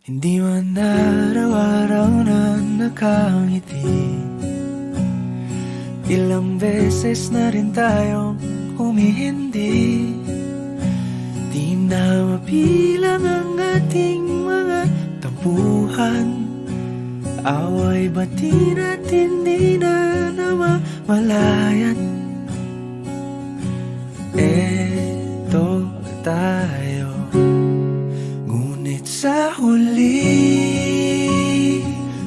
Hindi man araw-araw na nakangiti. Ilang beses na rin tayong humihindi. Di na mapilang ang ating mga tampuhan. Away bati natin di na namamalayan. Eto tayo, ngunit sa huli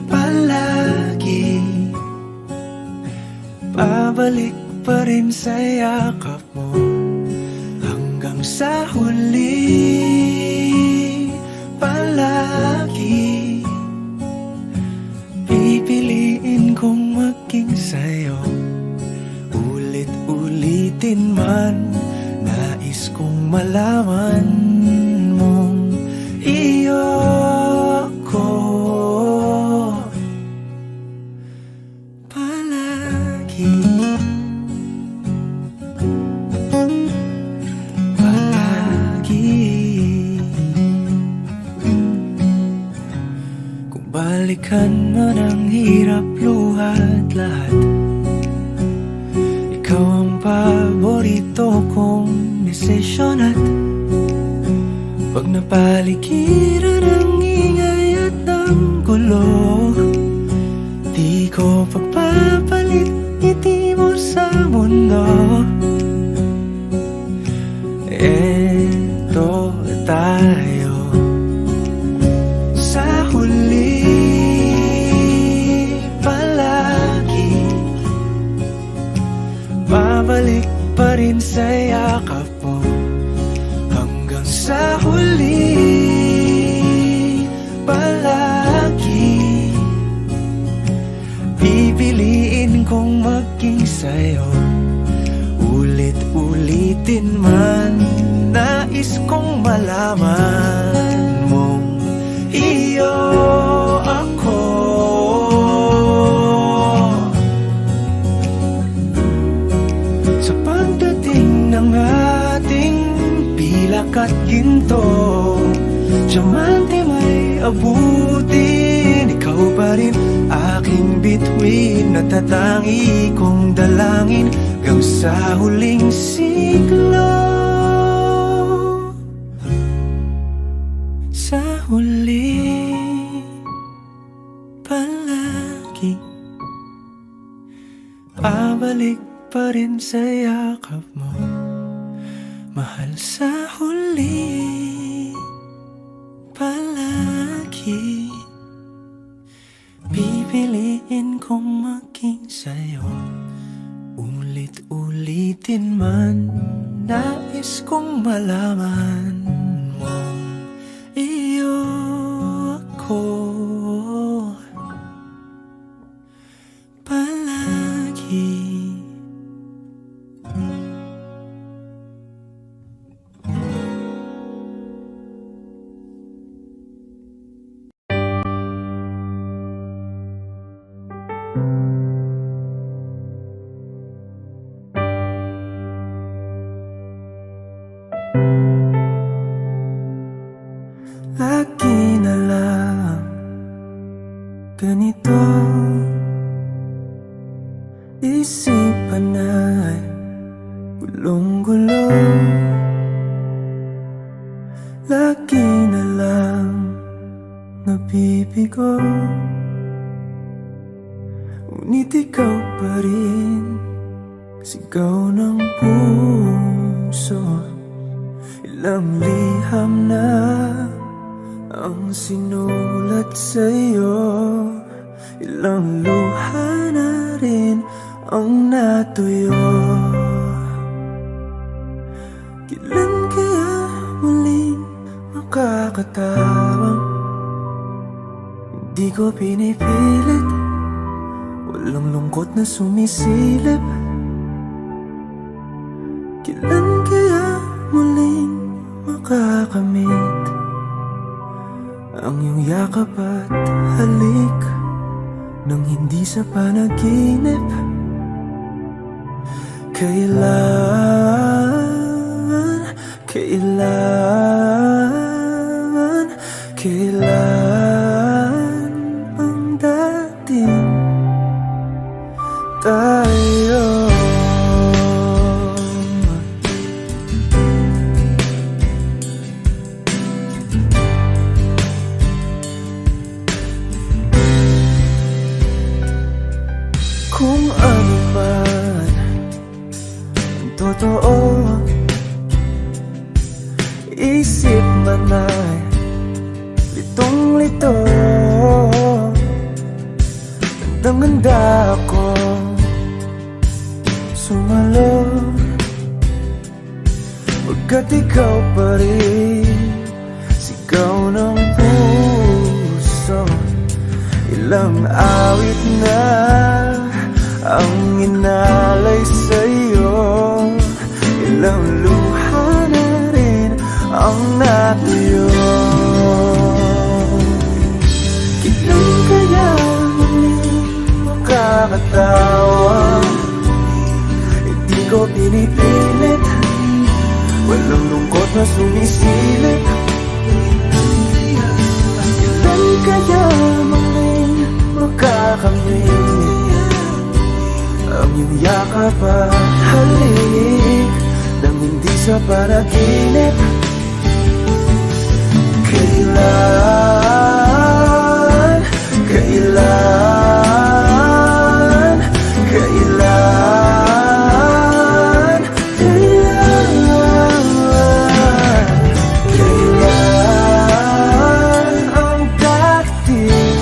palagi pabalik pa rin sa yakap mo. Hanggang sa huli palagi pipiliin kong maging sa'yo. Ulit-ulitin man, nais kong malaman mong iyo ako palagi. Palagi. Kung balikan man ang hirap, luhat lahat, ikaw ang paborito kong desisyon. At pag napaligiran ang ingay at ang gulo, di ko pagpapalit ngiti mo sa mundo. Eto tayo sa huli palagi, babalik pa rin sa yakap mo. Hanggang sa huli palagi pipiliin kong maging sa'yo. Ulit-ulitin man, nais kong malaman mong iyo ako. Sa pagdating ng ating pilak at ginto, diamante may abutin, ikaw pa rin aking bituin, natatangi kong dalangin hanggang sa huling siglo. Sa huli palagi pabalik pa rin sa yakap mo, mahal. Sa huli palagi pipiliin kong maging sa'yo. Ulit-ulitin man, nais kong malaman mong iyo ako palagi. Lagi na lang ganito, isipan ay gulong-gulo. Lagi na lang nabibigo, ngunit ikaw pa rin sigaw ng puso. Ilang liham na ang sinulat sa'yo, ilang luha na rin ang natuyo. Kailan kaya muling makakatawang hindi ko pinipilit, walang lungkot na sumisilip. Kailan kaya muling makakamit ang iyong yakap at halik nang hindi sa panaginip? Kailan, kailan, kailan Kailan ang dating tayo? Kung ano man ang totoo, isip man ay litong-lito. Gandang-ganda ako sumalo, pagkat ikaw pa rin sigaw ng puso. Ilang awit na ang inalay sa'yo, ilang luha na rin ang natuyo. Kailan kaya muling makakatawa? Hindi ko pinipilit, walang lungkot na sumisilip. Kailan kaya muling makakamit ang iyong yakap at halik nang hindi sa panaginip? Kailan, kailan, kailan, kailan, kailan ang dating?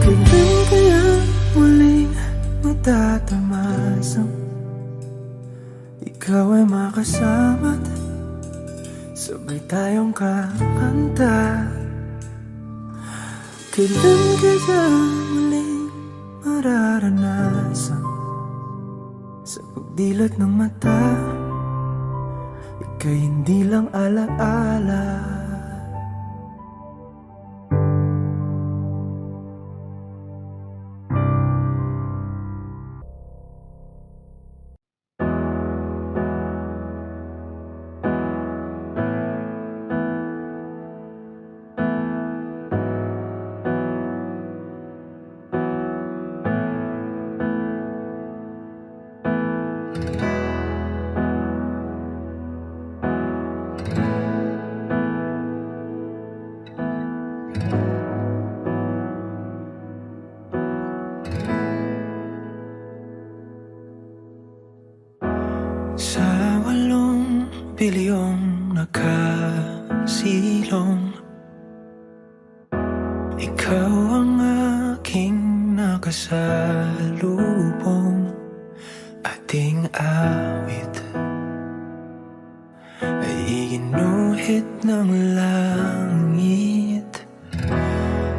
Kailan kaya muling matatamasang ikaw ay makasama't sabay tayong kakanta? Kailan kaya muling mararanasan sa pagdilat ng mata ika'y hindi lang alaala? Sa 8 bilyong nakasilong, ikaw ang aking nakasalubong. Ating awit ay iginuhit ng langit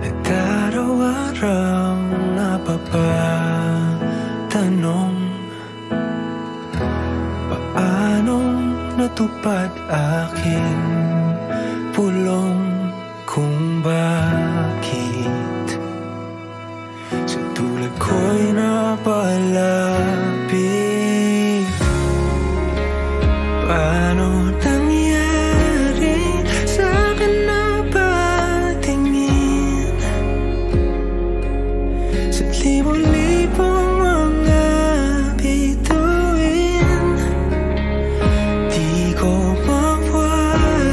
at araw-araw napapatanong, paanong natupad aking pulong, kung bakit sa tulad ko'y napalapit? Paano nangyari sa akin na patingin sa libo-libong mga bituin? Di ko mawala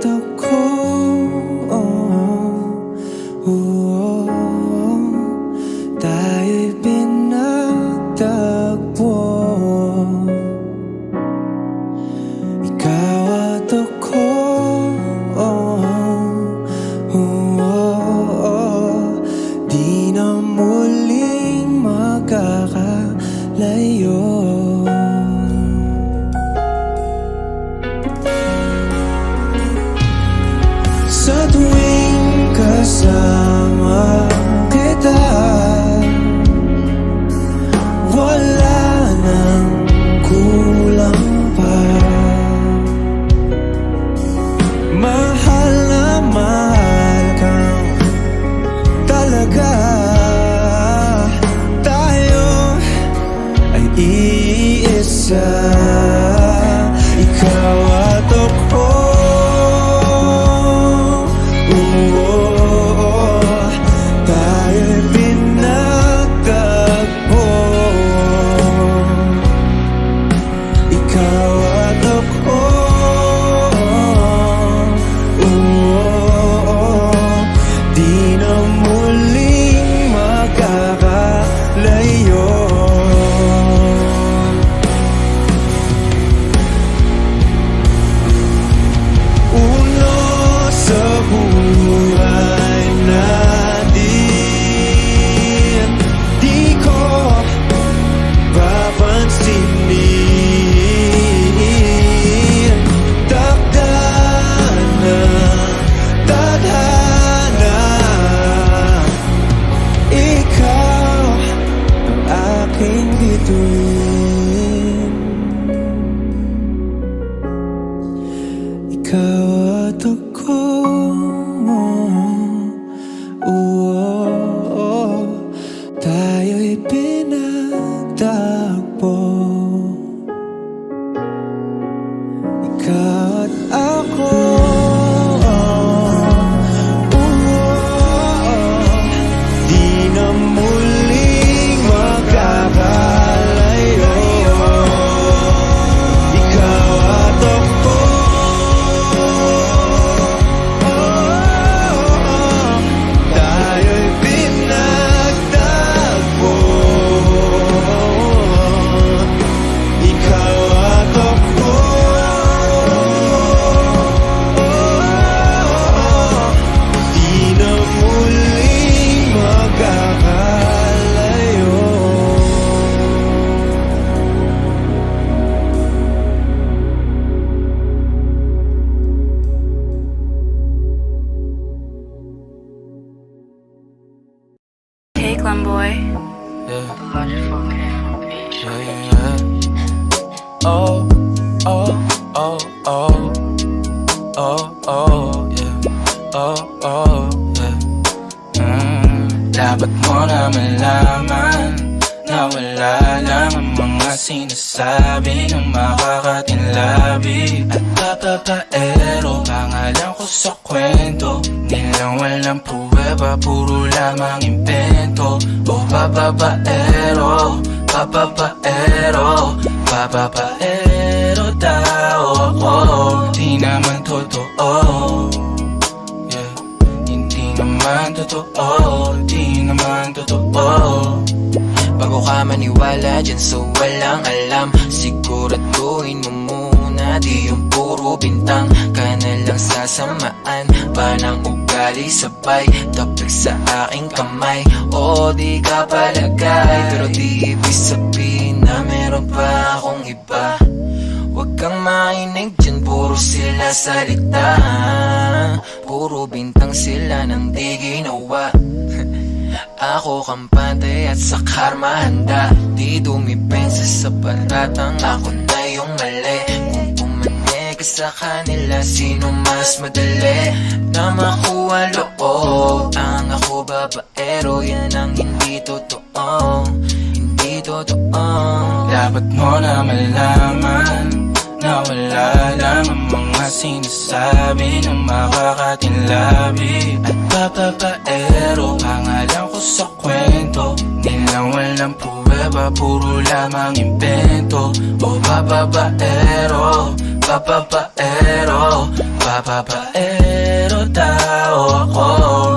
ako, tayo'y pinagtagpo. Ikaw at ako, di na muling makakalayo. Sa tuwing kasama kita, wala nang kulang pa. Mahal na mahal kang talaga. Tayo ay iisa, ikaw at ako. Tayo'y pinagtagpo. Ikaw at ako, di na muling makakalayo. Uno sa buhay natin, di ko papansinin. Takdana, tadhana, ikaw ang aking bituin. Ikaw at ako, tayo'y pinagtagpo. Ikaw at ako, di na muling makakalayo. Ikaw at ako, tayo'y pinagtagpo. Ikaw at ako, di na muling makakalayo. Hey, Glum Boy. Yeah. Yeah, yeah, yeah. Oh, oh, oh, oh. Oh, oh, yeah. Oh, oh, yeah. Dapat mo na malaman na wala lang ang mga sinasabi ng makakatinlabi at papapaero. Pangalan ko sa kwento, nilang walang pruweba, puro lamang impento. Oh, papapaero, papapaero, papapaero daw ako. Di naman totoo, yeah. Hindi naman totoo, di naman totoo. Bago ka maniwala dyan sa walang alam, siguraduhin mo muna di yung puro bintang. Ka na lang sasamaan pa ng ugali sabay tapik sa aking kamay. O di ka palagay, pero di ibig sabihin na meron pa akong iba. Huwag kang mainig dyan, puro sila salita, puro bintang sila nang di ginawa. Ako kampante at sa karma handa, di dumipensa sa paratang ako na yung mali. Kung pumanig ka sa kanila, sino mas madali na makuha loob? Ang ako babaero, yan ang hindi totoo, hindi totoo. Dapat mo na malaman na wala lang ang mga sinasabi ng makakatinlabi at papapaero. Pangalan ko sa kwento, nilang walang pruweba, puro lamang impento. O papapaero, papapaero, Papapaero tao ako,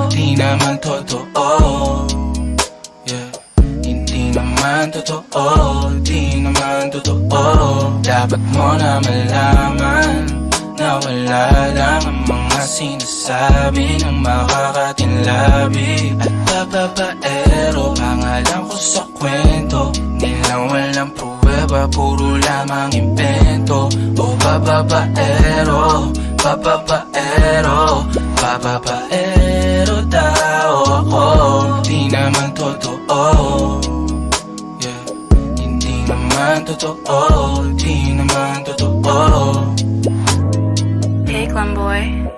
di naman totoo. Yeah. Hindi naman totoo, di naman totoo. Dapat mo na malaman na wala lang ang mga sinasabi ng makakatinlabi. At papapaero, pangalan ko sa kwento, nilang walang pruweba, puro lamang invento. O papapaero, papapaero, papapaero tao ako, di naman totoo. Yeah. Hindi naman totoo, di naman totoo. Hey, Glenboy.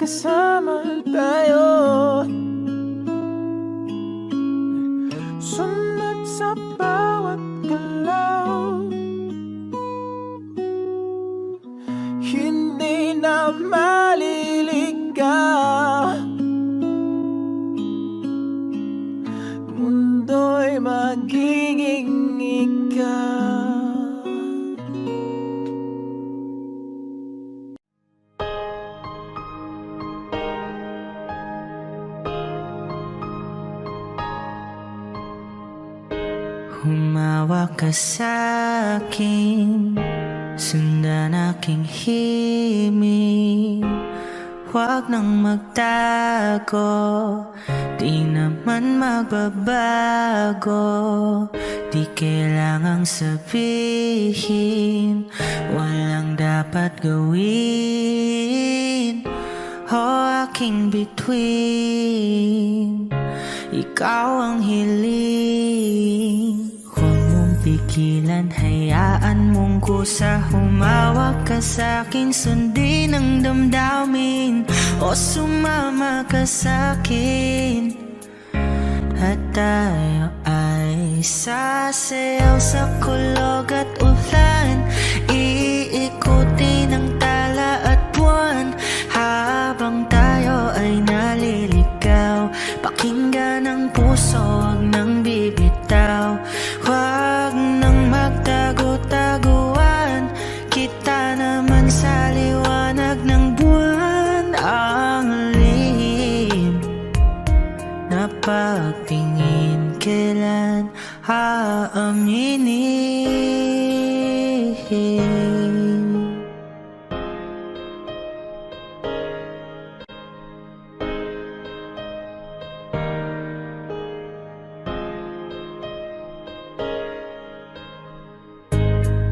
magkasama tayo. Sunod sa bawat galaw, hindi na maliligaw. Mundo'y magiging ikaw. Humawak ka sa'kin, sundan aking himig. Huwag nang magtago, di naman magbabago. Di kailangang sabihin, walang dapat gawin o aking bituin. Ikaw ang hiling, huwag mong pigilan, hayaan mong kusa. Humawak ka sa'kin, sundin ang damdamin, o sumama ka sa'kin. At tayo ay sasayaw sa kulog at ulan, iikutin ang tala at buwan, habang tayo ay naliligaw. Pakinggan ang puso, huwag nang bibitaw. Huwag nang magtago-taguan, kita naman sa liwanag ng buwan. Ang lihim na pagtingin, kailan aaminin?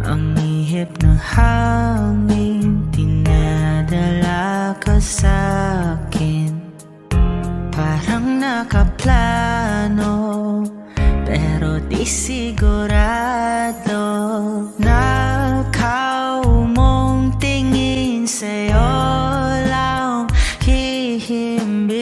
Ang ihip ng hangin, dinadala ka sa'kin. Parang nakaplano, pero di sigurado. Nakaw mong tingin, sa'yo lang hihimbing.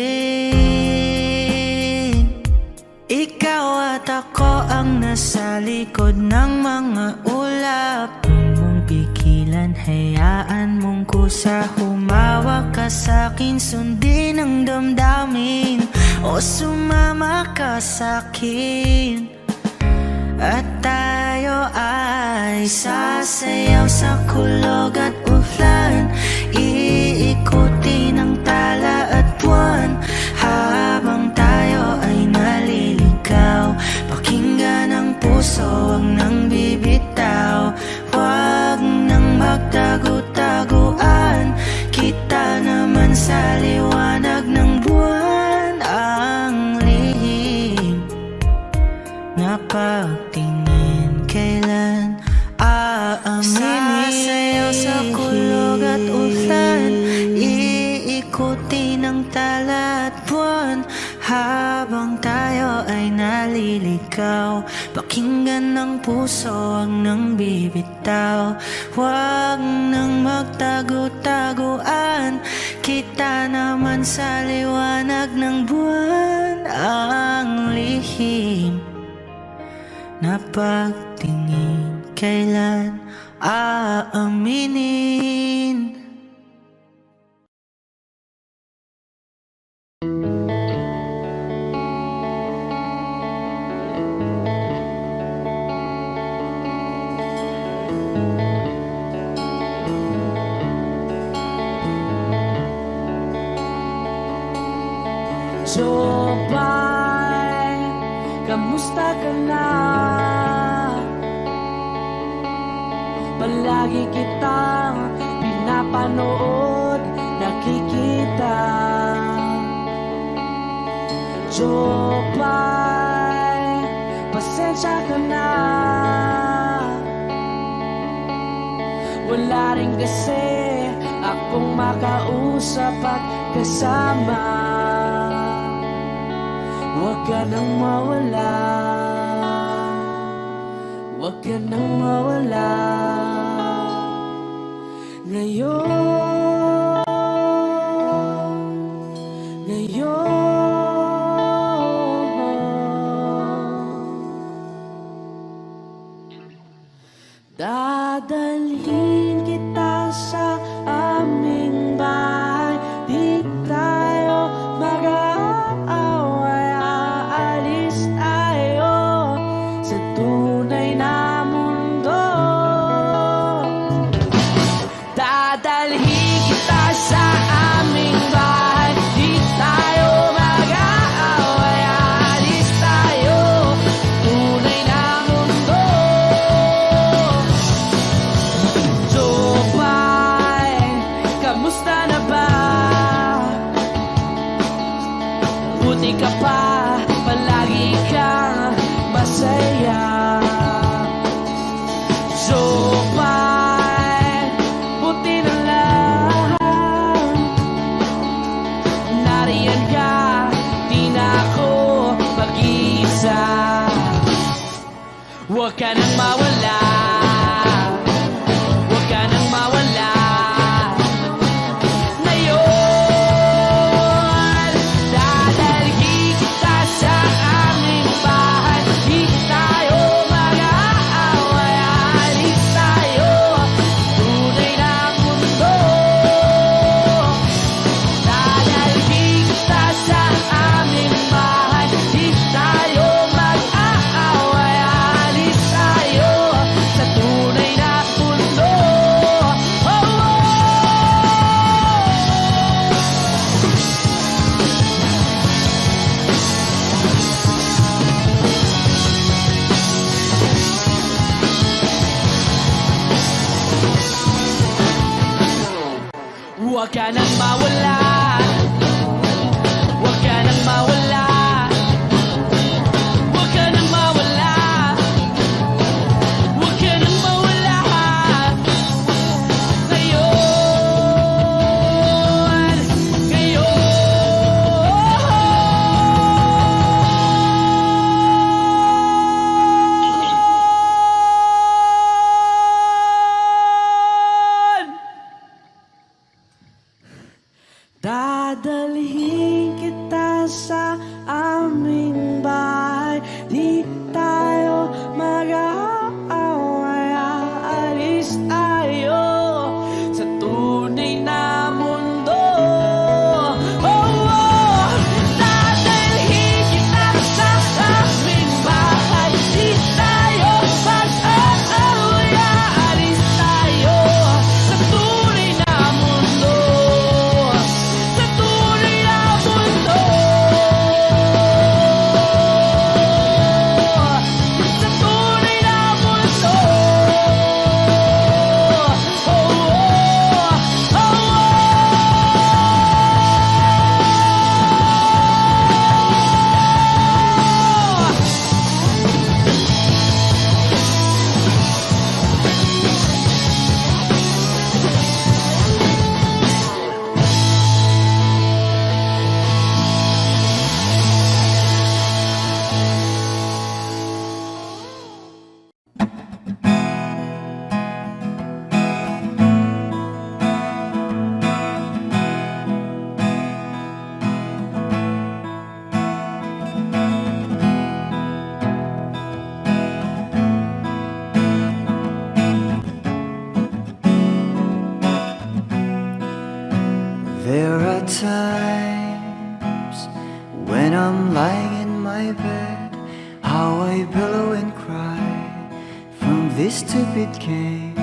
Ikaw at ako ang nasa likod ng mga ulap. Huwag mong pigilan, hayaan mong kusa. Humawak ka sa'kin, sundin ang damdamin, o sumama ka sa'kin. At tayo ay sasayaw sa kulog at ulan, iikutin ang tala at buwan, habang tayo ay naliligaw. Pakinggan ang puso, huwag nang bibitaw. Huwag nang magtago-taguan, kita naman sa liwanag ng buwan. Ang lihim na pagtingin, kailan aaminin? Sasayaw sa kulog at ulan, iikutin ang tala at buwan, habang tayo ay naliligaw. Pakinggan ng puso, huwag nang bibitaw. Huwag nang magtago-taguan, kita naman sa liwanag ng buwan. Ang lihim na pagtingin, kailan aaminin? Jopay, kamusta ka na? Palagi kitang pinapanood, nakikita. Jopay, pasensya ka na. Wala rin kasi akong makausap at kasama. Huwag ka nang mawala, huwag ka nang mawala. Ngayon ka pa, palagi kang masaya. So fine, buti na lang nariyan ka, di na ako mag-iisa. Huwag ka nang mawala, huwag ka nang mawala. Ngayon, dadalhin kita sa aming bahay. Di tayo mag-aaway, alis tayo, tunay na mundo. Dadalhin kita sa aming bahay. Di tayo mag-aaway, alis tayo sa tunay na mundo. Oh, oh. Huwag ka nang mawala, huwag ka nang mawala, huwag ka nang mawala, huwag ka nang mawala. Ngayon, ngayon dadalhin kita sa aming bahay. Di tayo mag-aaway, aalis tayo sa tunay na mundo. Oh, oh. Dadalhin kita sa aming bahay. Di tayo mag-aaway, aalis tayo sa tunay na mundo. Sa tunay na mundo. Sa tunay na mundo. Oh, oh, oh, oh. There are times when I'm lying in my bed, how I billow and cry from this stupid game,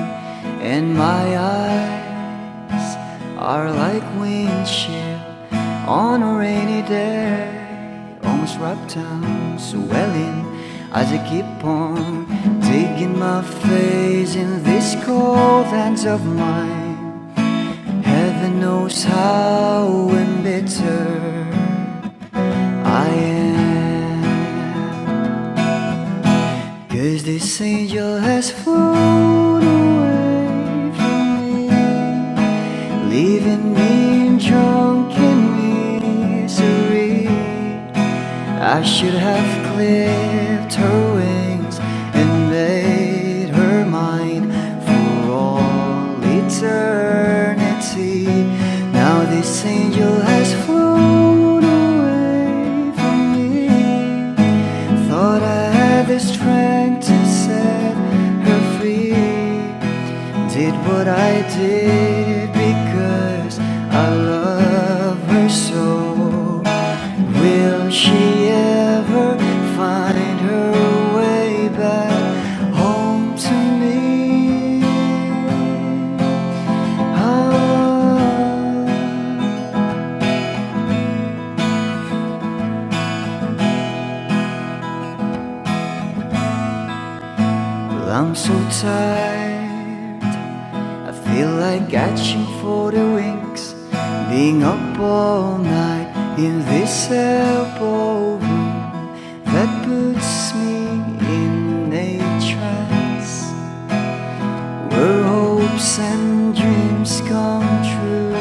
and my eyes are like windshield on a rainy day, almost wrapped down, swelling as I keep on digging my face in these cold hands of mine. Heaven knows how embittered I am, 'cause this angel has flown away from me, leaving me in drunken misery. I should have clipped her wings and made her mine for all eternity. Now this angel has flown away from me. Thought I had the strength to set her free. Did what I did because I love her so. Will she ever find her way back home to me? Well, I'm so tired, I feel like catching for the wings, being up all night in this airport. puts me in a trance where hopes and dreams come true.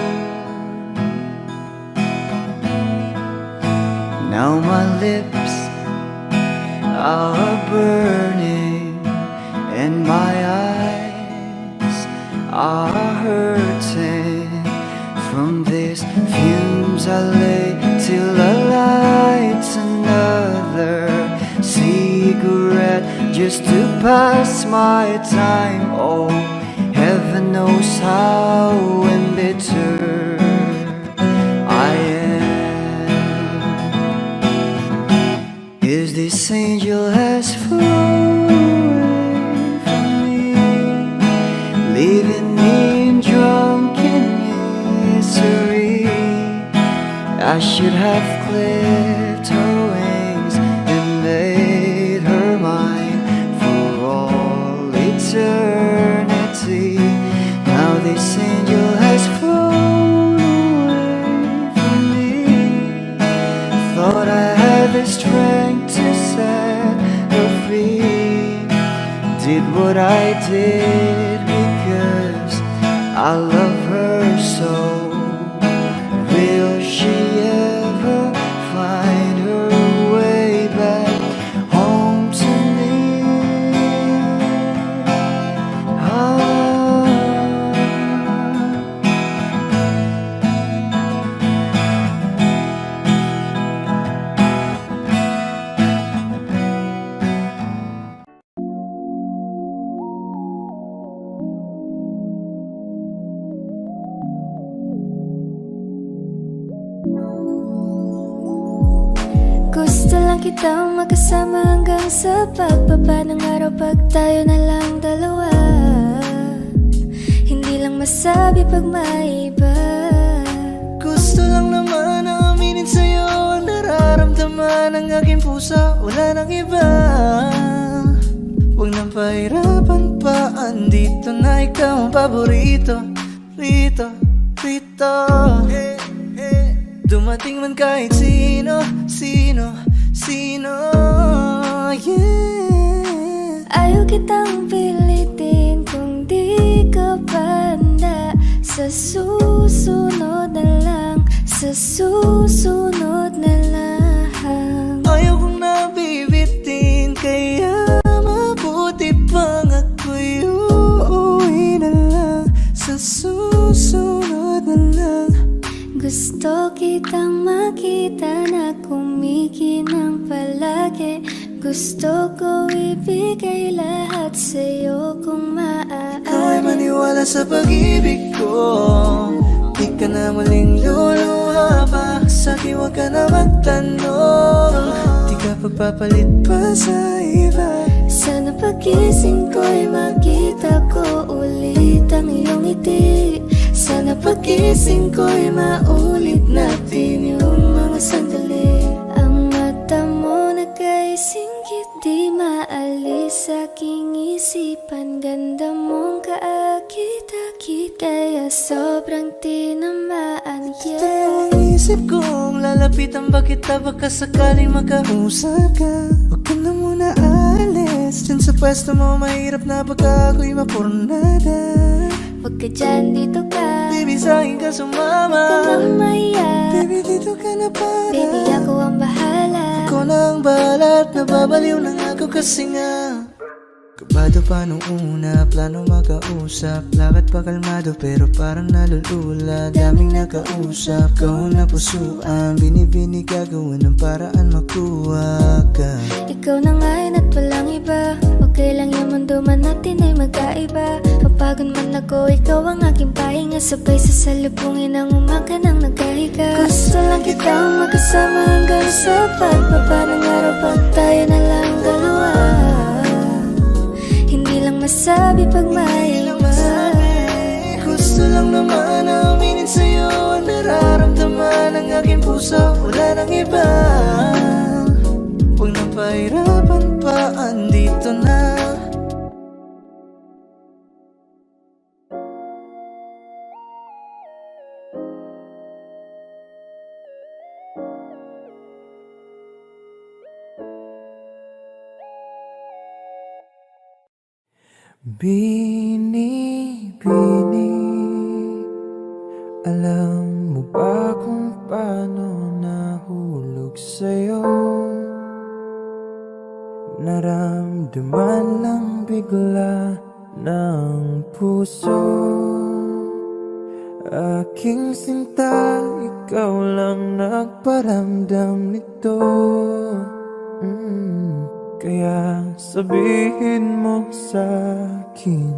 Now my lips are burning and my eyes are hurting from these fumes. I lay till I light another cigarette just to pass my time. Oh, heaven knows how embittered I am. Is this angel has flown away from me, leaving me drunken misery? I should have clipped her wings and made her mine for all eternity. Now this angel has flown away from me. Thought I had the strength to set her free. Did what I did because I love her so. Will she ever find her way back home to me? Gusto lang kitang makasama hanggang sa pagbaba ng araw, pag tayo na lang dalawa. Hindi lang masabi pag may iba. Gusto lang naman na aminin sa'yo ang nararamdaman ng aking puso. Wala nang iba. Huwag nang pahirapan pa, andito na ikaw ang paborito. Rito, rito. Dumating man kahit sino, sino, sino, yeah. Ayaw kitang pilitin kung di ka banda. Sa susunod na lang, sa susunod na lang. Ayaw kong nabibitin, kaya mabuti pang ako'y uuwi na lang. Sa susunod na lang. Gusto kitang makita na kumikinang palagi. Gusto ko ibigay lahat sa'yo kung maaari. Ikaw ay maniwala sa pag-ibig ko. Di ka na muling luluha pa. Sa'kin huwag ka na magtanong. Di ka pagpapalit pa sa iba. Sana pagising ko'y makita ko ulit ang iyong ngiti. Sana pagising ko'y maulit natin yung mga sandali. Ang mata mo nagkaisingkit, di maalis sa aking isipan. Ganda mong kaakit-akit, kaya sobrang tinamaan, yeah. Ang isip kong lalapitan ba kita, baka sakaling makausap ka. Huwag ka na muna alis, dyan sa pwesto mo mahirap na baka ako'y mapurnada. Huwag ka dyan, dito ka. Baby, sa'kin ka sumama. Huwag ka nang mahiya. Baby, dito ka na para. Baby, ako ang bahala. Ako na ang bahala at nababaliw na nga ako kasi nga. Kabado pa nung una, plano makausap. Lakad pa kalmado pero parang nalulula. Daming nakausap, ikaw na pusuan. Binibinig gagawin ng paraan makuha ka. Ikaw na nga yun at walang iba. Okay lang yung mundo man natin ay magkaiba. Mapagod man ako, ikaw ang aking pahinga. Sabay sasalubungin ang umaga nang nagkahiga. Gusto lang kitang makasama hanggang sa pagbaba ng araw, pag tayo na lang dalawa. Hindi lang masabi pag may iba. Gusto lang naman na aminin sa'yo ang nararamdaman ng aking puso. Wala nang iba. Huwag nang pahirapan pa, andito na. Bini, Bini, alam mo ba kung paano nahulog sa'yo? Naramdaman lang bigla ng puso. Aking sinta, ikaw lang nagparamdam nito. Kaya sabihin mo sa'kin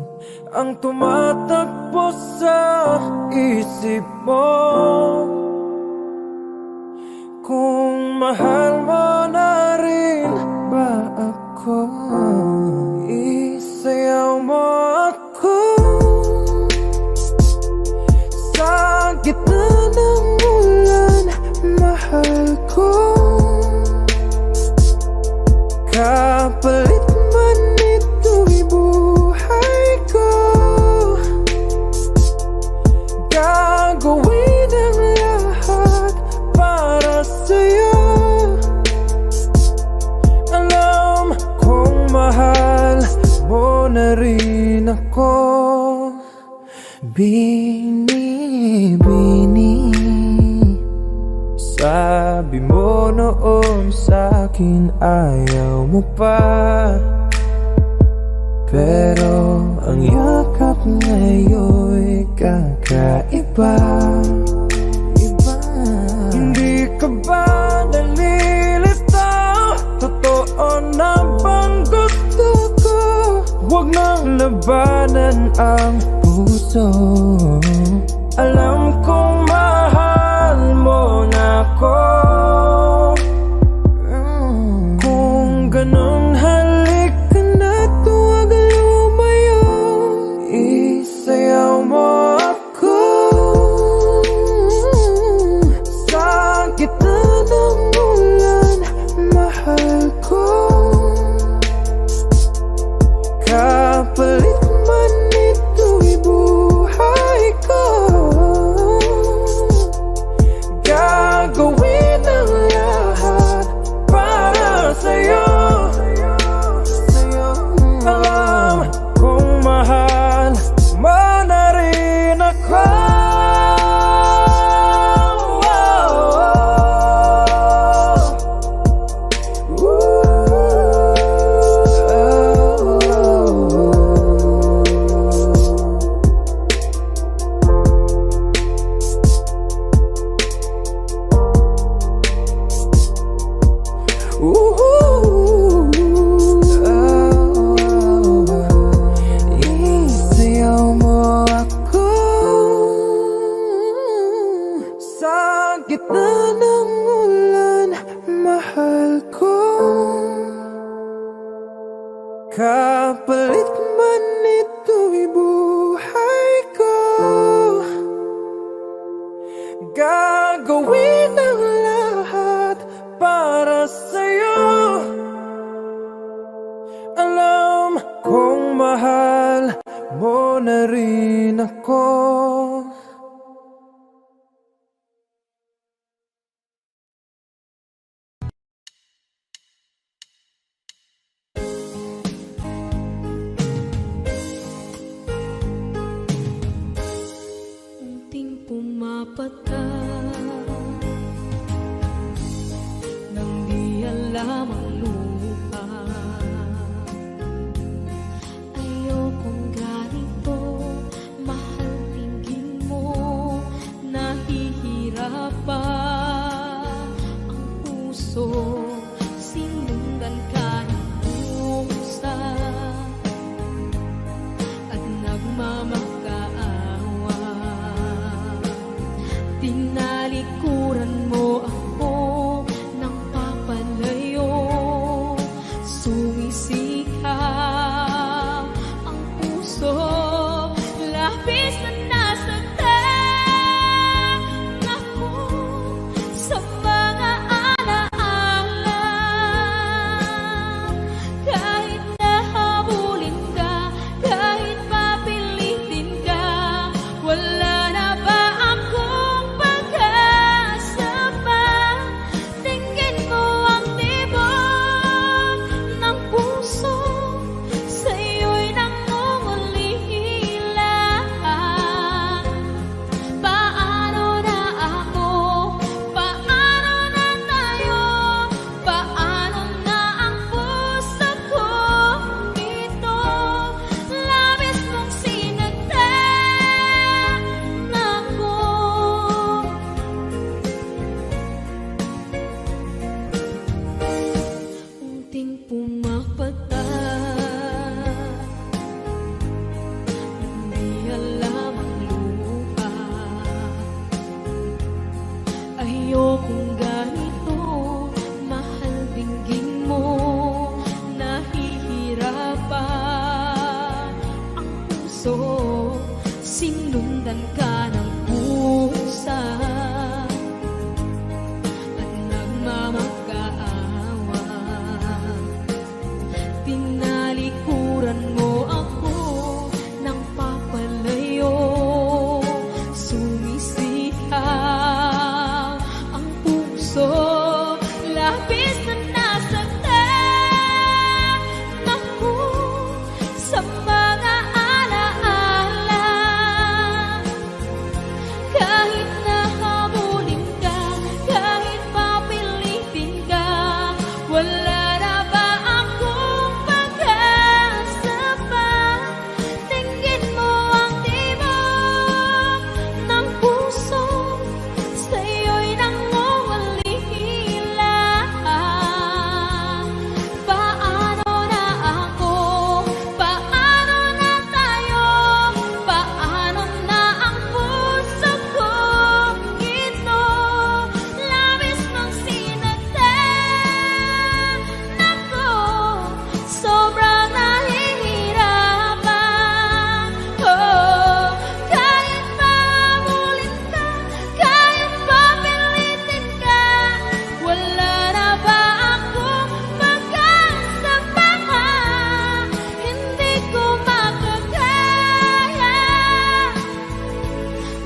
ang tumatakbo sa isip mo. Kung mahal mo na rin ba ako, isayaw mo ako sa gitna ng ulan, mahal ko. Kapalit man ito'y buhay ko, gagawin ang lahat para sa'yo. Alam kong mahal mo na rin ako. Bini, Bini, sabi mo noon sa'kin ayaw mo pa, pero ang yakap ngayon'y kakaiba. Hindi ka ba nalilitaw? Totoo na bang gusto ko? Huwag nang labanan ang puso. Alam kong mahal mo na ako. Kung ganun, halika na, tuwag lumayo. Isayaw mo ako sa gitna ng ulan, mahal ko. Kapalit man ito'y buhay ko, gagawin ang lahat para sa'yo. Alam kong mahal mo na rin ako. Isayaw mo ako sa gitna ng ulan, mahal ko. Kapalit man ito'y buhay ko, gagawin ang lahat para sa'yo. Alam kong mahal mo na rin ako. Unting pumapata nang di alam ang lupa. Ayokong ganito, mahal, tingin mo, nahihirapan ang puso. Sinundan ka ng pusa at nagmamakaawa. Tinalikuran mo ako ng papalayo, sumisikap ang puso. Labis na nasaktan ako ayokong ganito. Mahal, dinggin mo, nahihirapan ang puso. Sinundan ka ng pusa at nagmamakaawa. Tinalikuran mo ako ng papalayo. Sumisihaw ang puso, labis na nasaktan ako sa mga alaala. Kahit nahabulin ka, kahit papilitin ka, wala na ba akong pag-asa pa? Tingin mo ang tibok ng puso, sa'yo'y nangungalila. Paano na ako? Paano na tayo? Paano na ang puso kong ito? Labis mong sinaktan ako, sobrang nahihirapan. Oh, kahit mahabulin ka, kahit papilitin ka, wala na ba akong pag-asa pa? Hindi ko makakaya.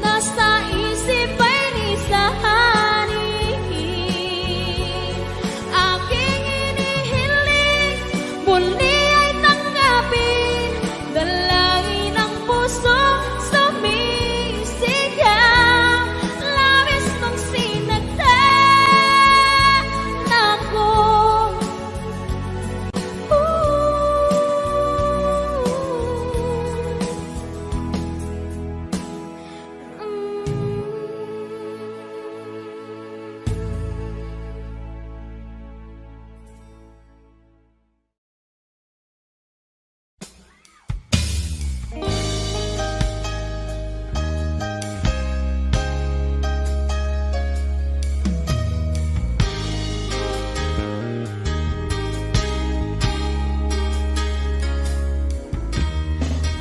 Nasa isip ay nisahanin. Aking inihiling, muli ay tanggapin. Dalangin ng puso, sumisigaw. Labis mong sinaktan ako.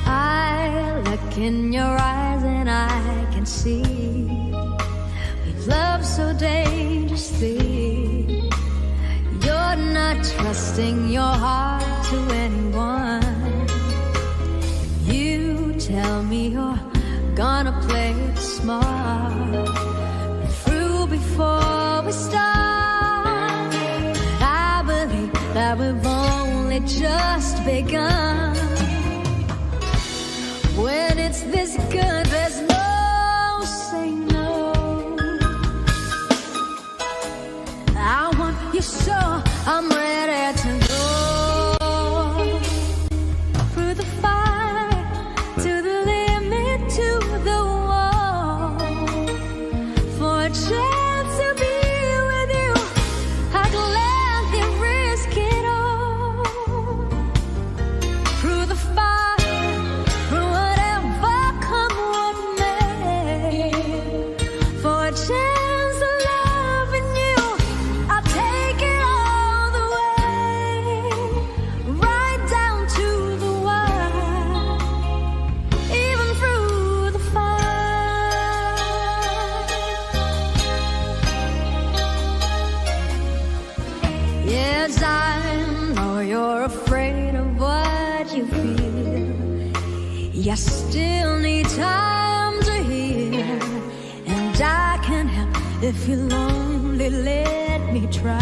I look in your eyes and I can see we've loved so dangerously. You're not trusting your heart to anyone. You tell me you're gonna play it smart. We're through before we start. I believe that we've only just begun. When it's this good, there's no saying no. I want you so I'm ready to go through the fire, to the limit, to the wall. For a chance to be with you, I'd gladly risk it all. Through the fire, through whatever come what may. For a chance of loving you, I'll take it all the way, right down to the wire, even through the fire. Yes, I know you're afraid of what you feel. You still need time to heal, and I can help if you're lonely. Let me try.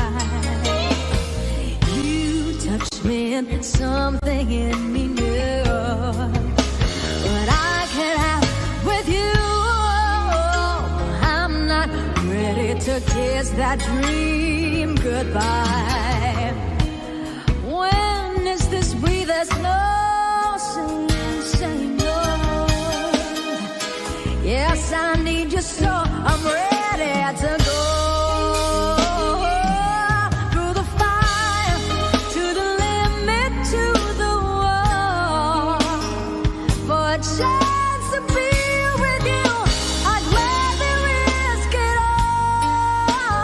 You touch me and something in me new, but I can't have with you. I'm not ready to kiss that dream goodbye. When is this we? There's no saying no. Yes, I need you so I'm ready to go through the fire, to the limit, to the wall. For a chance to be with you, I'd gladly risk it all.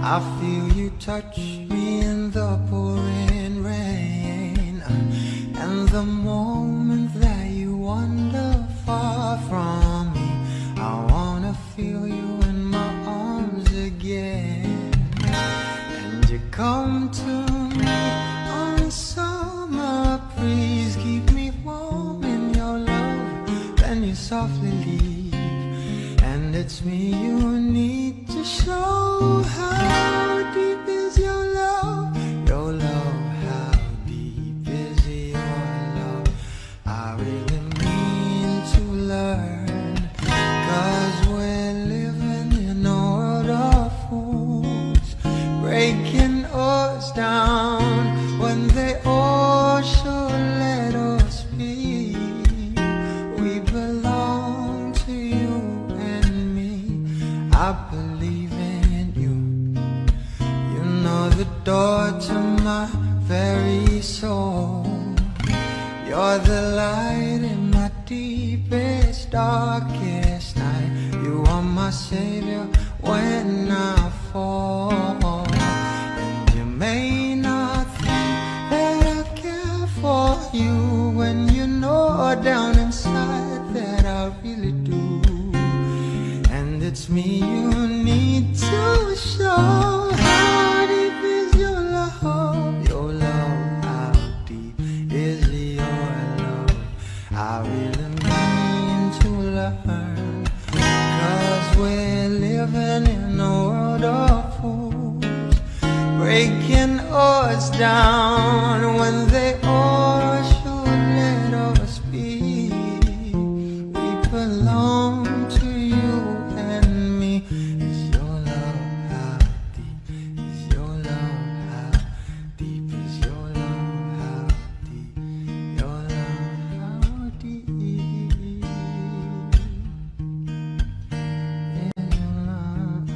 I feel you touch me in the pouring rain, and the moment that you wander far from me, I wanna feel you in my arms again. And you come to me on a summer breeze, keep me warm in your love, then you softly leave. And it's me you need to show. How deep is your love? Your love, how deep is your love? I really mean to learn, 'cause we're living in a world of fools, breaking us down when they all should let us be. We belong to you and me. I believe in you. You know the door to my very soul. You're the light in my deepest, darkest night. You are my savior when I fall. And you may not think that I care for you, when you know down inside that I really do. And it's me you need to show. How deep is your love? Your love, how deep is your love? I really mean to learn, 'cause we're living in a world of fools, breaking us down when they all should let us be. We belong to you and me. Is your love, how deep is your love? How deep is your love? How deep your love? How deep is your love?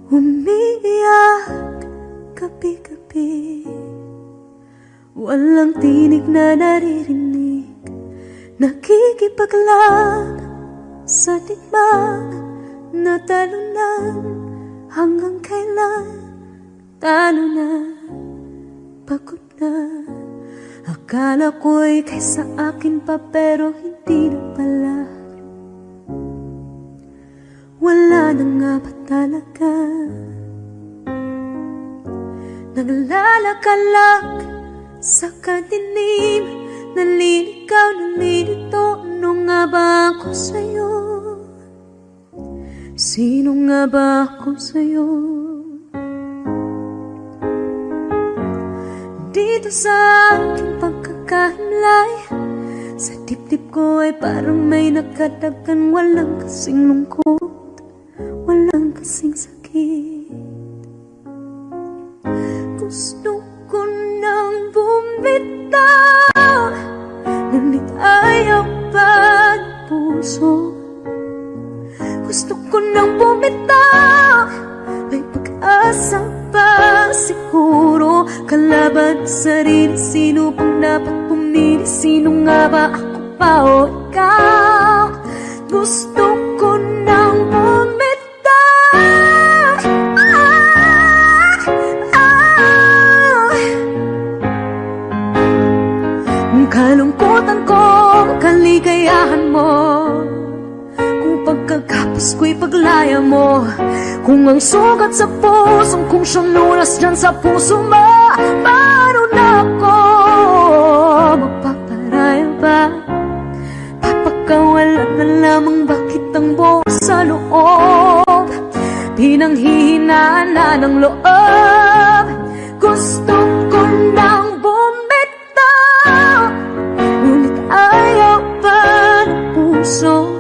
Umiiyak gabi-gabi, walang tinig na naririnig, nakikipaglag sa tikmang na talunan. Hanggang kailan talo na, pagod na. Akala ko'y kaysa akin pa, pero hindi na pala. Wala na nga ba talaga? Naglalakalag sa kadilim, naliligaw, nalilito. Ano nga ba ako sa'yo? Sino nga ba ako sa'yo? Dito sa aking pagkakahimlay, sa dibdib ko ay parang may nakadagan. Walang kasing lungkot, walang kasing sakit. Gusto ko nang bumitaw, ngunit ayaw pa ng puso. Gusto ko nang bumitaw, may pag-asa pa siguro. Kalaban sa sarili, sino pang dapat pumili? Sino nga ba, ako pa o ikaw? Gusto ko nang bumitaw. Kung kalungkutan ko, kaligayahan mo, kung pagkagapos ko'y paglaya mo, kung ang sugat sa pusong kung siyang lunas dyan sa puso mo, paano na ako magpaparaya ba? Papakawalan na lamang, bakit ang buo sa loob? Pinanghihinaan na ng loob. Gusto ko nang bumitaw, ngunit ayaw pa ng puso.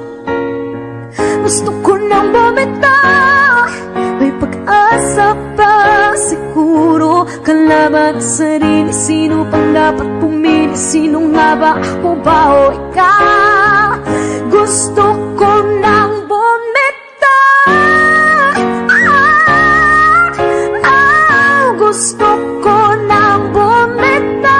Gusto ko nang bumitaw, may pag-asa pa siguro. Kalaban sa sarili, sino pang dapat pumili? Sino nga ba, ako ba o ikaw? Gusto ko nang bumitaw. Gusto ko nang bumitaw.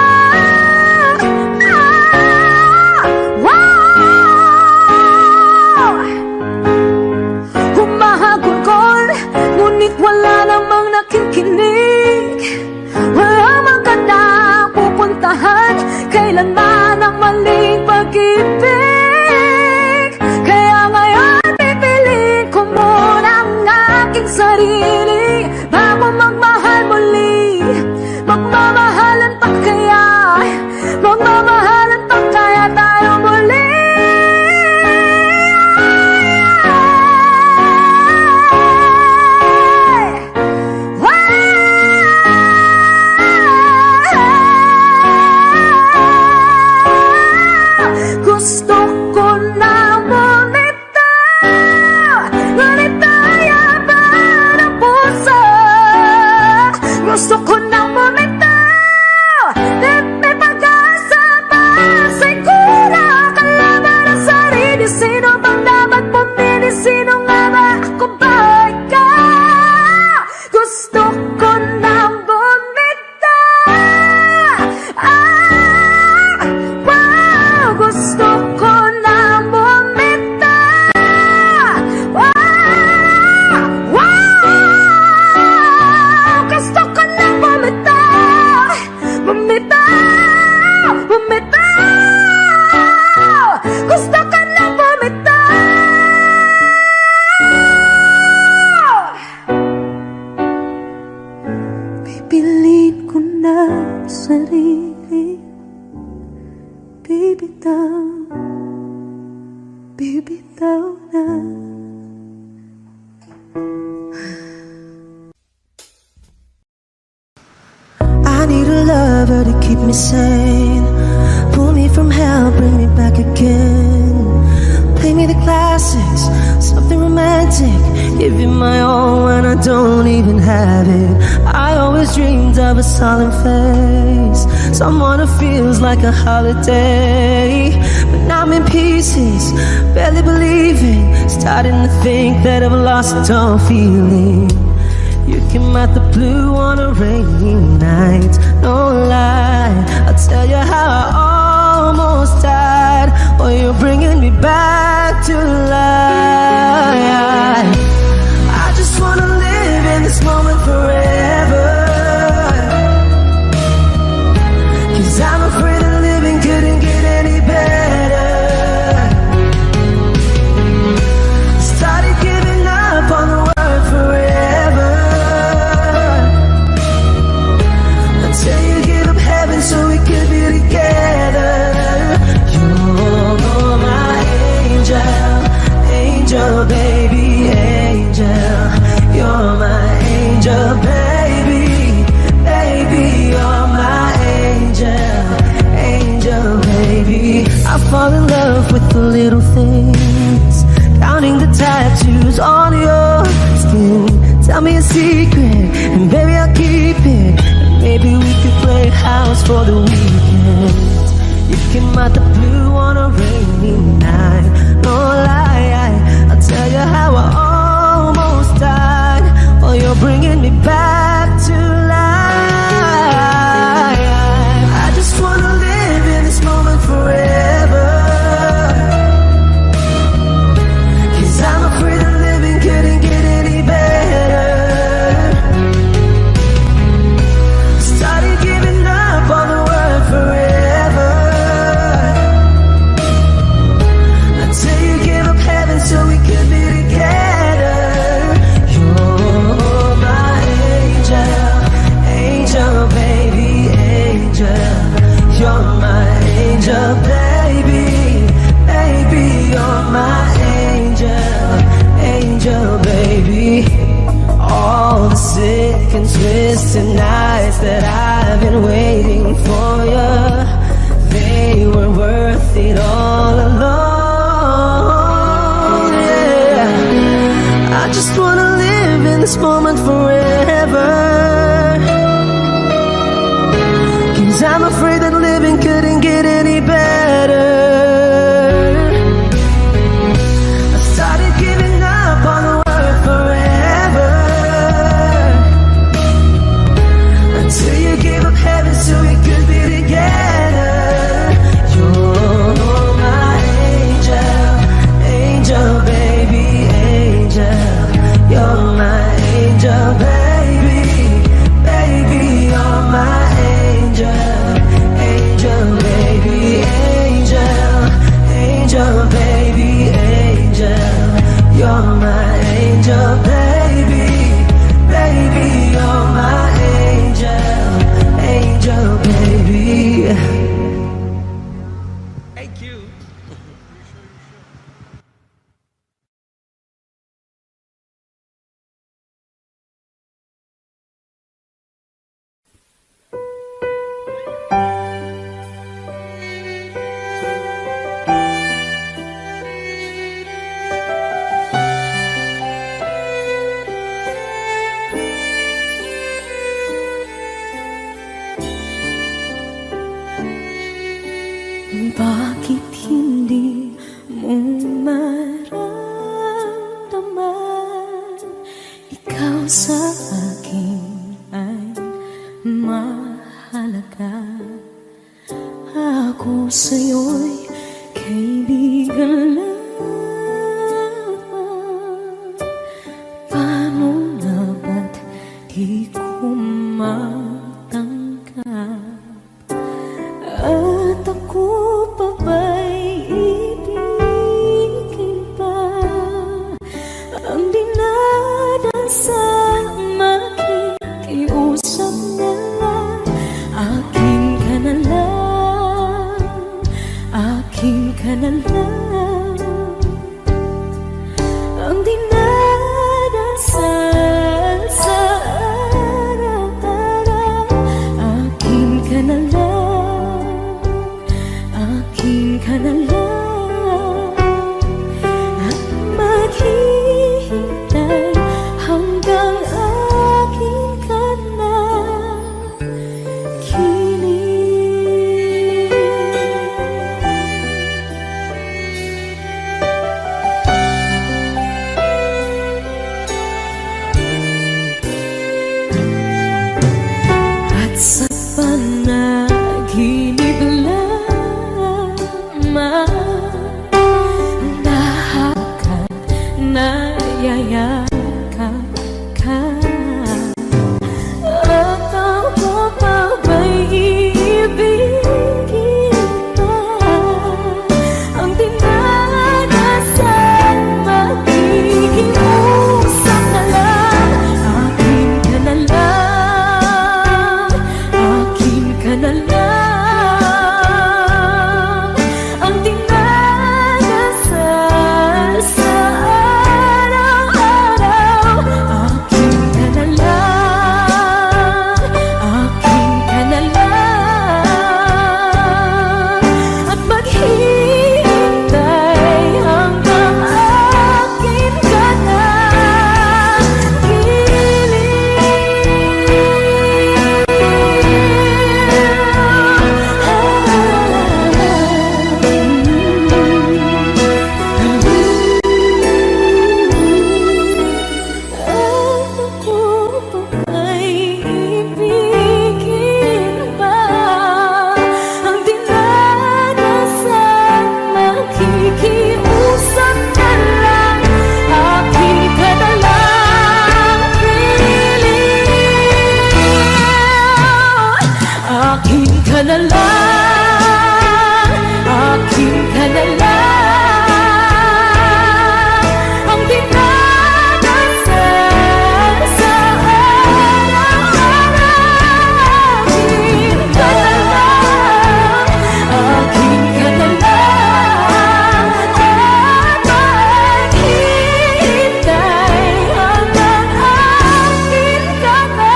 kitang bibitaw na. I need a lover to keep me sane, pull me from hell, bring me back again. Play me the classics, something romantic, give you my all when I don't even have it. I always dreamed of a solemn face, someone who feels like a holiday. But now I'm in pieces, barely believing, starting to think that I've lost all feeling. You came out the blue on a rainy night, no lie, I'll tell you how I almost died. Oh, you're bringing me back to life. I just wanna live in this moment forever, 'cause I'm afraid that living couldn't get any better. Started giving up on the word forever, until you give up heaven so we could be together. You're my angel, angel baby, angel. You're my angel baby, baby. You're my angel, angel baby. I fall in love with the little things, counting the tattoos on your skin. Tell me a secret, and baby I'll keep it. And maybe we could play house for the weekend. You came out the blue on a rainy night, no lie, I'll tell you how I almost died. Oh, you're bringing me back to life. I just wanna live in this moment forever, 'cause I'm afraid that living couldn't get any better. Started giving up on the word forever, until you give up heaven so we could be together. You're my angel, angel baby, angel. You're my angel baby, baby. You're my angel, angel baby. All the sick and twisted nights that I've been waiting for you, they were worth it all alone. Yeah, I just wanna live in this moment forever, 'cause I'm afraid that living couldn't get any better. I started giving up on the word forever, until you gave up heaven so we could be together. You're my angel, angel baby, angel. You're my angel baby. akin ka na lang. Ang dinadasal sa araw-araw. Akin ka na lang, akin ka na lang. At maghihintay hanggang akin ka na. At sa panaginip lamang nahakot, nayayakap ka. At ako pa ba'y iibigin pa? Ang dinadasal, makikiusap na lang. Akin ka na lang, akin ka na lang. Ang dinadasal sa araw-araw. Akin ka na lang, akin ka na lang. At maghihintay hanggang akin ka na. Ako pa ay ibigin ba? Ang dinadasal, makikiusap na lang. Akin ka na lang, akin ka na lang, akin ka na lang. Ang dinadasal sa araw-araw. Akin ka na lang, akin ka na lang. At maghihintay hanggang akin ka na.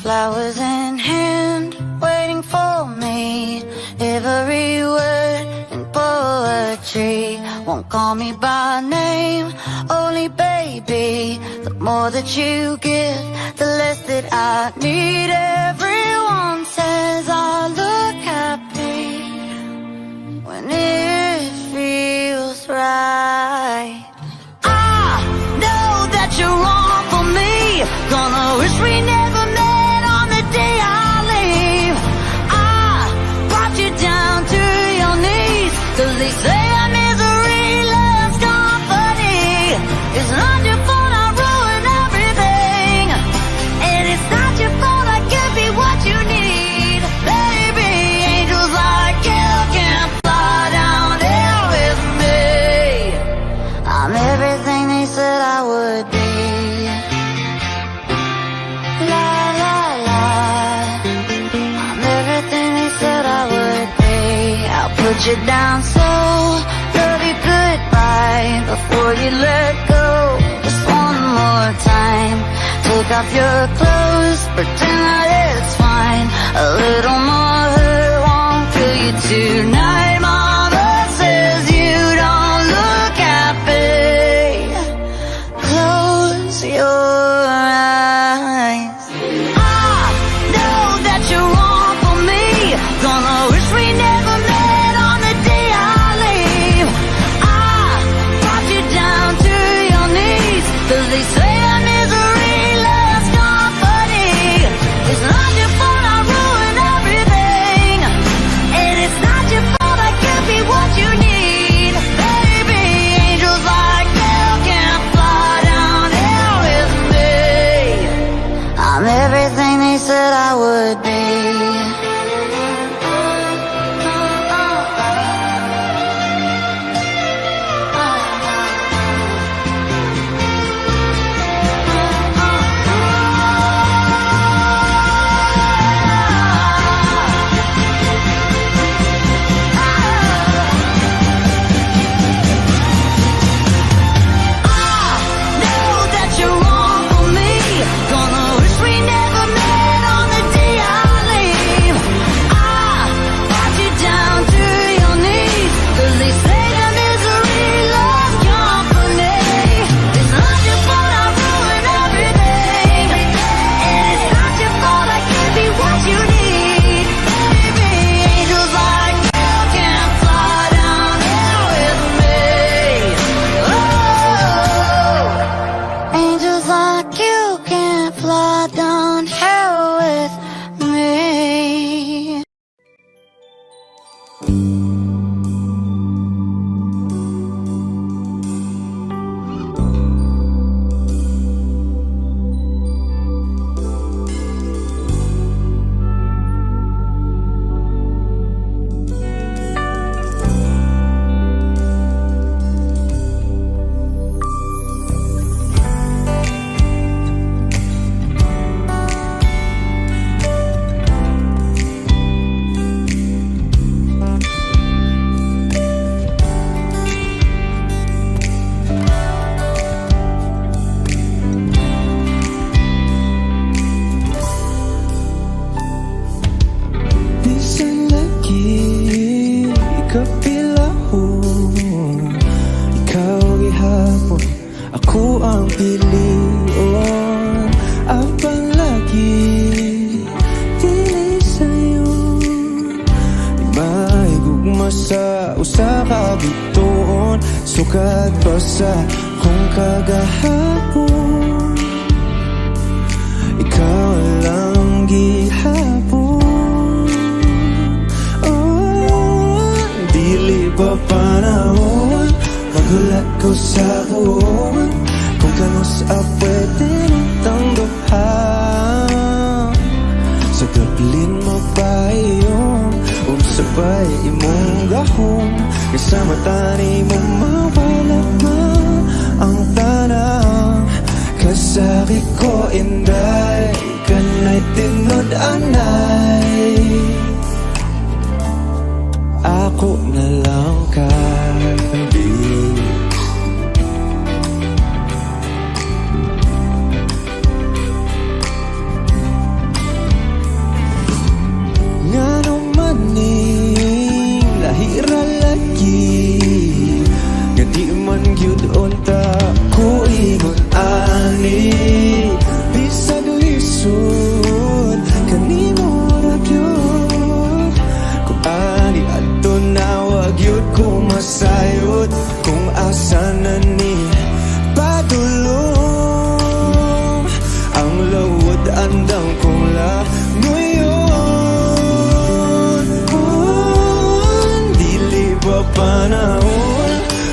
Flowers in hand, waiting for me. Every word in poetry won't call me by name, only baby. The more that you give, the less that I need. Everyone says I look happy when it feels right. I know that you're wrong for me. Gonna wish we never met on the day I leave. I brought you down to your knees, 'cause they say our misery loves company. It's not your fault I ruined everything, and it's not your fault I can't be what you need. Baby, angels like you can fly down here with me. I'm everything they said I would be. La la la, I'm everything they said I would be. I'll put you down so love you goodbye before you let go. Just one more time, take off your clothes, pretend that it's fine. A little more hurt won't kill you tonight. Mama says you don't look happy. Close your eyes. I know that you're wrong for me. Gonna wish we never met on the day I leave. I brought you down to your knees, 'cause they say our misery loves company. that I would be. Angels like you can't fly down here with me. Minsan lagi kapilahon, ikaw gihapon, ako ang pilion. Abang lagi dili sa'yo, may gugma sa usa ka bituon. Sukat pa sa kung kagahapon, ikaw lang gihapon. Dili pa panahon, magulat ko sa buwan, kung kanos pwede nitang duha. Sa Dublin magpahiyong, sabay imong gahom, kasama tani mo mawala na ang tanang. Kasakit ko inday, kanay tinod anay, ako na lang katabi. Nga naman lahira lagi, nga di man gyud unta ko ingon ani. Bisag lisod kanimo ra gyud, kung ani adto na wag yun ko masayot, kung asa na ni padulong ang lawod andang kong langoyon. Dili pa panahon,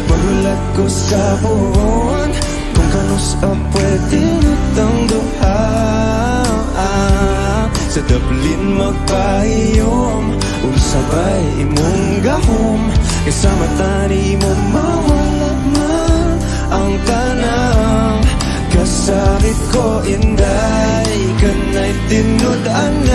magulat ko sa buwan, kung kanos pwede nitang duha. Sa Dublin magpahiyom, sabay imong gahom, kasama tani mo mawala na ang tanang. Kasakit ko inday, kanay tinod anay,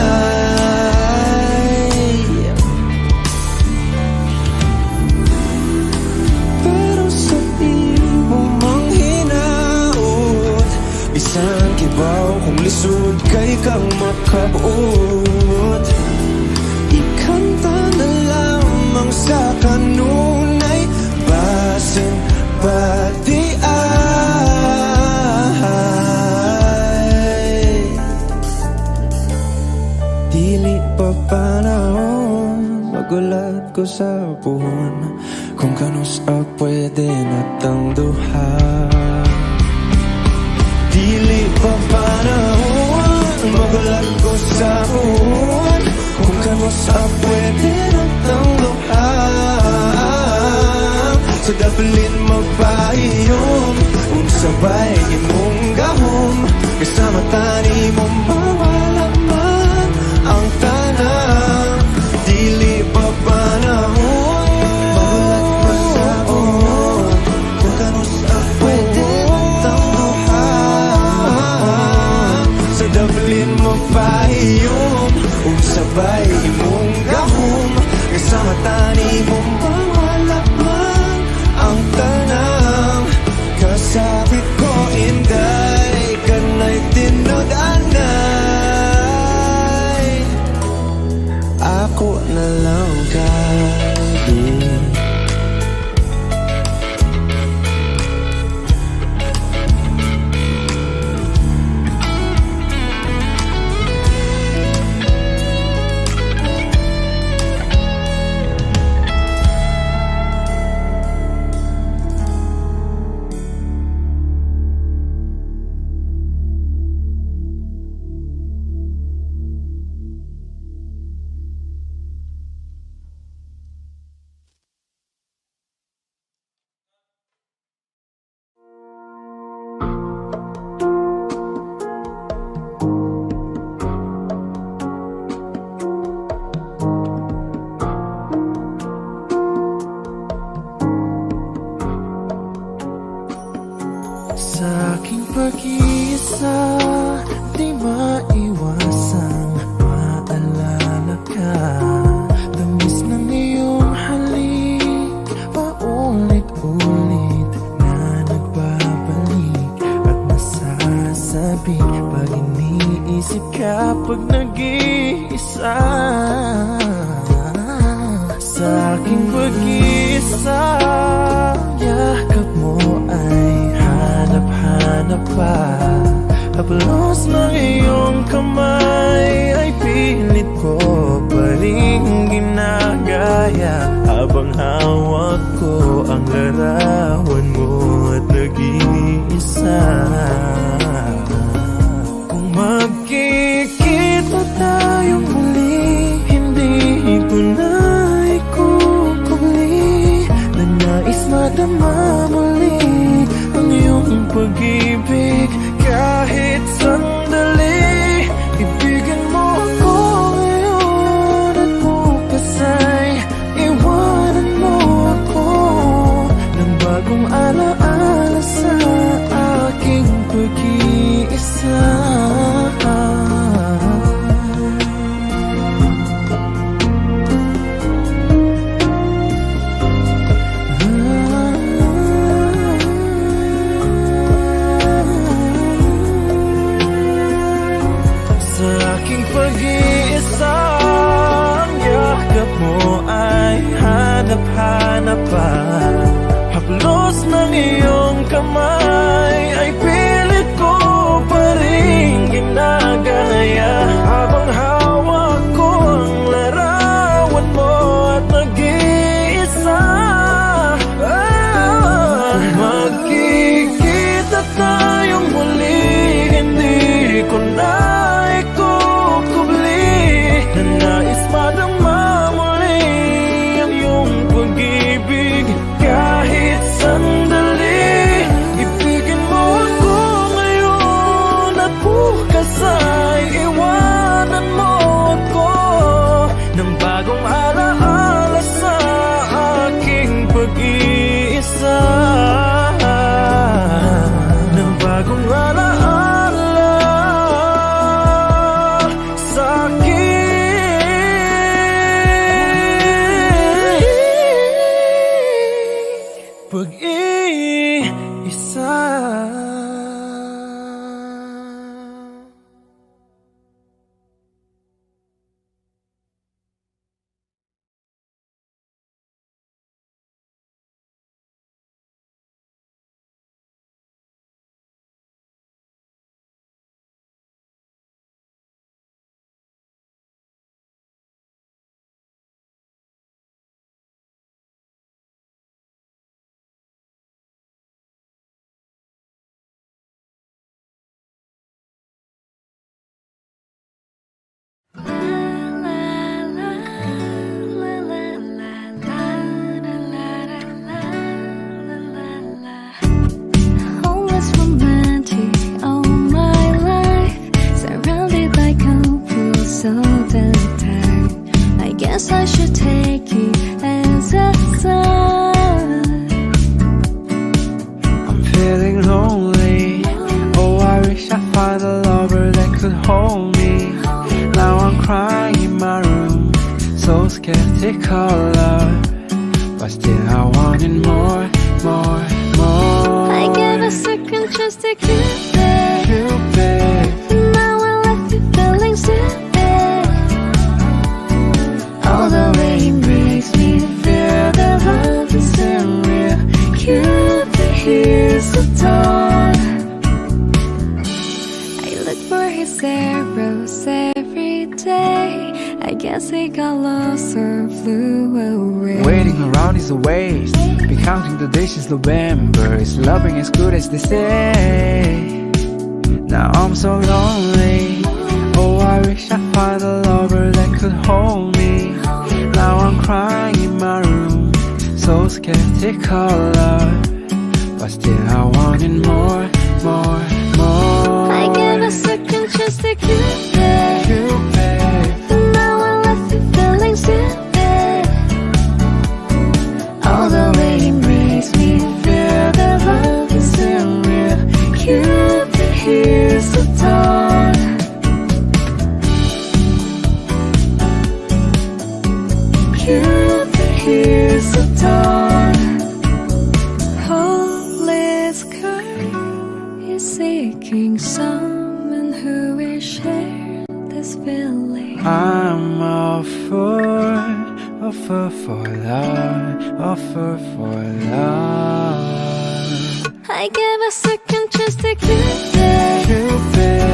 pero sa imo mang hinaot, bisan kibaw kung lisod kay kang makabuot. Ikanta na lamang sa kanunay, basin pati ay. Dili pa panahon, magulat ko sa buwan, kung kanos pwede natang duha. Dili pa panahon, magulat ko sa buwan, kung kanos pwede natang duha. Sa Dublin magpahiyom, sabay imong gahom, kasama tani mo mawala man ko na lang gabi. Sa aking pag-iisa, di maiwasang maalala ka. Tamis ng iyong halik, paulit-ulit na nagbabalik at nasasabi pag iniisip ka pag nag-iisa. Sa aking pag-iisa, yakap mo ay hanap pa. Haplos ng iyong kamay ay pilit ko pa rin ginagaya, habang hawak ko ang larawan mo at nag-iisa. Kung magkikita tayong muli, hindi ko na ikukuli na nais madama muli ang iyong pag-ibig. Kahit sandali, ibigin mo ako ngayon at bukas ay iwanan mo ako ng bagong alaala sa aking pag-iisa. Pag-iisa, ang yakap mo ay hanap pa. Haplos ng iyong kamay ay pilit ko pa rin ginagaya, habang hawak ko ang larawan mo at nag-iisa. Magkikita tayong muli, hindi ko na nais madama muli ang iyong pag-ibig. Kahit sandali, ibigin mo ako ngayon at bukas ay iwanan mo ako ng bagong alaala sa aking pag-iisa. Ng bagong alaala sa aking pag-iisa. Always romantic all my life, surrounded by couples all the time. I guess I should take it as a sign. I'm feeling lonely. Oh, I wish I found a lover that could hold me. Now I'm crying in my room, so skeptical love, but still I wanted more. I gave a second chance to Cupid, and now I left you feeling stupid. day. I guess he got lost or flew away. Waiting around is a waste. Be counting the days since November. Is loving as good as they say? Now I'm so lonely. Oh, I wish I'd find a lover that could hold me. Now I'm crying in my room, so skeptical of love, but still I wanted more, more, more. I gave a second chance to Cupid, Cupid. but now I left you feeling stupid. All the way he makes me feel that love is still real. Cupid, here's the dawn. Cupid, here's the dawn. Holy sky is seeking someone who will share this feeling. I'm offer for love, offer for love. I gave a second chance to Cupid, Cupid.